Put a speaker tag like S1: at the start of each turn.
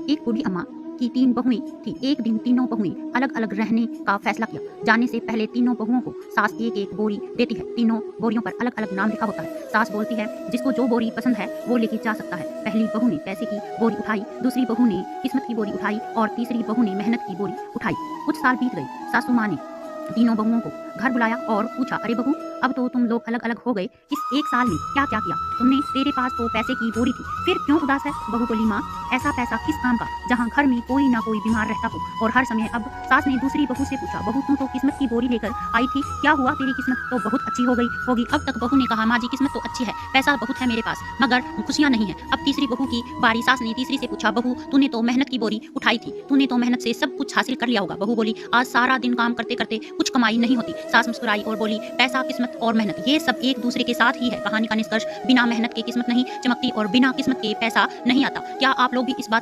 S1: एक बूढ़ी अम्मा की 3 बहुएँ थीं। एक दिन तीनों बहुएँ अलग-अलग रहने का फैसला किया। जाने से पहले तीनों बहुओं को सास एक-एक बोरी देती है। तीनों बोरियों पर अलग-अलग नाम लिखा होता है। सास बोलती है, जिसको जो बोरी पसंद है वो लेके जा सकता है। पहली बहू ने पैसे की बोरी उठाई, दूसरी बहू ने किस्मत की बोरी उठाई और तीसरी बहू ने मेहनत की बोरी उठाई। कुछ साल बीत गए। सासू माँ ने तीनों बहुओं को घर बुलाया और पूछा, अरे बहू, अब तो तुम लोग अलग अलग हो गए, इस एक साल में क्या क्या किया तुमने? तेरे पास तो पैसे की बोरी थी, फिर क्यों उदास है? बहू बोली, माँ, ऐसा पैसा किस काम का जहाँ घर में कोई ना कोई बीमार रहता हो और हर समय। अब सास ने दूसरी बहू से पूछा, बहू, तू तो किस्मत की बोरी लेकर आई थी, क्या हुआ? तेरी किस्मत तो बहुत अच्छी हो गई होगी अब तक। बहू ने कहा, माँ जी, किस्मत तो अच्छी है, पैसा बहुत है मेरे पास, मगर खुशियाँ नहीं है। अब तीसरी बहू की बारी। सास ने तीसरी से पूछा, बहू, तूने तो मेहनत की बोरी उठाई थी, तूने तो मेहनत से सब कुछ हासिल कर लिया होगा। बहू बोली, आज सारा दिन काम करते करते कुछ कमाई नहीं होती। सास मुस्कुराई और बोली, पैसा, किस्मत और मेहनत, ये सब एक दूसरे के साथ ही है। कहानी का निष्कर्ष, बिना मेहनत के किस्मत नहीं चमकती और बिना किस्मत के पैसा नहीं आता। क्या आप लोग भी इस बात